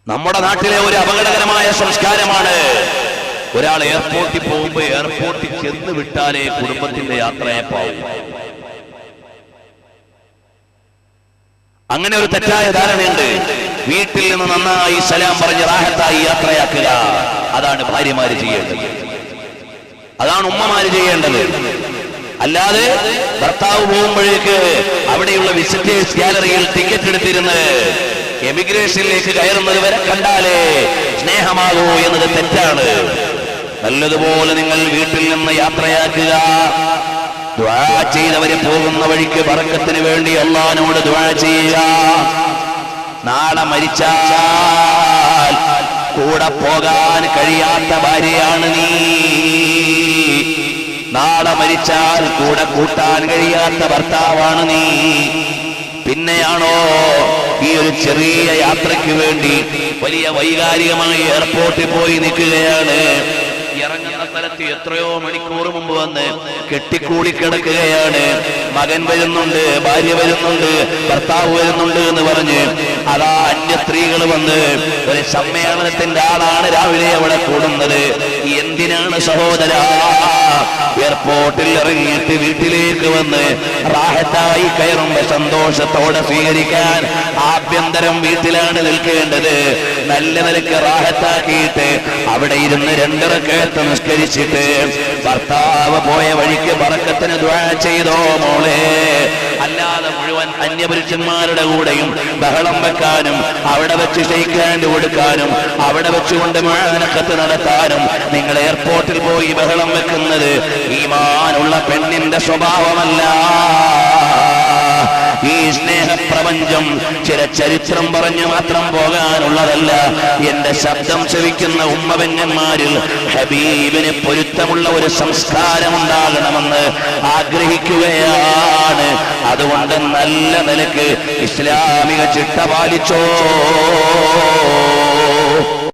നമ്മുടെ നാട്ടിലെ ഒരു അപകടകരമായ സംസ്കാരമാണ് ഒരാൾ എയർപോർട്ടിൽ പോകുമ്പോൾ എയർപോർട്ടിൽ ചെന്ന് വിട്ടാലേ കുടുംബത്തിന്റെ യാത്രയെ പോവും. അങ്ങനെ ഒരു തെറ്റായ ധാരണയുണ്ട്. വീട്ടിൽ നിന്ന് നന്നായി സലാം പറഞ്ഞ് റാഹത്തായി യാത്രയാക്കുക, അതാണ് ഭാര്യമാര് ചെയ്യേണ്ടത്, അതാണ് ഉമ്മമാര് ചെയ്യേണ്ടത്. അല്ലാതെ ഭർത്താവ് പോകുമ്പോഴേക്ക് അവിടെയുള്ള വിസിറ്റേഴ്സ് ഗാലറിയിൽ ടിക്കറ്റ് എടുത്തിരുന്ന് എമിഗ്രേഷനിലേക്ക് കയറുന്നത് വരെ കണ്ടാലേ സ്നേഹമാകൂ എന്നത് തെറ്റാണ്. നല്ലതുപോലെ നിങ്ങൾ വീട്ടിൽ നിന്ന് യാത്രയാക്കുക. ദുആ ചെയ്തവരെ പോകുന്ന വഴിക്ക് ബറക്കത്തിന് വേണ്ടി അല്ലാഹുവോട് ദുആ ചെയ്യുക. നാളെ മരിച്ചാൽ കൂടെ പോകാൻ കഴിയാത്ത ഭാര്യയാണ് നീ. നാളെ മരിച്ചാൽ കൂടെ കൂട്ടാൻ കഴിയാത്ത ഭർത്താവാണ് നീ. പിന്നെയാണോ ഈ ഒരു ചെറിയ യാത്രയ്ക്ക് വേണ്ടി വലിയ വൈകാരികമായി എയർപോർട്ടിൽ പോയി നിൽക്കുകയാണ്. ഇറങ്ങുന്ന സ്ഥലത്ത് എത്രയോ മണിക്കൂർ മുമ്പ് വന്ന് കെട്ടിക്കൂടി കിടക്കുകയാണ്. മകൻ വരുന്നുണ്ട്, ഭാര്യ വരുന്നുണ്ട്, ഭർത്താവ് വരുന്നുണ്ട് എന്ന് പറഞ്ഞ് അതാ അന്യ സ്ത്രീകൾ വന്ന് ഒരു സമ്മേളനത്തിന്റെ ആളാണ് രാവിലെ അവിടെ കൂടുന്നത്. എന്തിനാണ് സഹോദര എയർപോർട്ടിൽ ഇറങ്ങിയിട്ട് വീട്ടിലേക്ക് വന്ന് റാഹത്തായി കയറുമ്പോ സന്തോഷത്തോടെ സ്വീകരിക്കാൻ ആഭ്യന്തരം വീട്ടിലാണ് നിൽക്കേണ്ടത്. നല്ല നിലക്ക് റാഹത്താക്കിയിട്ട് അവിടെ ഇരുന്ന് 2 റക്അത്ത് നിസ്കരിച്ചിട്ട് ഭർത്താവ് പോയ വഴിക്ക് ബറക്കത്തിന് ദുആ ചെയ്തോ മോളെ. അല്ലാതെ മുഴുവൻ അന്യപുരുഷന്മാരുടെ കൂടെയും ബഹളം വെക്കാനും അവിടെ വെച്ച് ഷെയ്ക്ക് ഹാൻഡ് കൊടുക്കാനും അവിടെ വെച്ചുകൊണ്ട് മുആനഖത്ത് നടത്താനും നിങ്ങൾ എയർപോർട്ടിൽ പോയി ബഹളം വെക്കുന്നത് ഈമാനുള്ള പെണ്ണിന്റെ സ്വഭാവമല്ല. ഈ സ്നേഹപ്രപഞ്ചം ചില ചരിത്രം പറഞ്ഞു മാത്രം പോകാനുള്ളതല്ല. എന്റെ ശബ്ദം ശ്രവിക്കുന്ന ഉമ്മപെങ്ങന്മാരിൽ ഹബീബിന് പൊരുത്തമുള്ള ഒരു സംസ്കാരം ഉണ്ടാകണമെന്ന് ആഗ്രഹിക്കുകയാണ്. അതുകൊണ്ട് നല്ല നിലക്ക് ഇസ്ലാമിക ചിട്ട പാലിച്ചോ.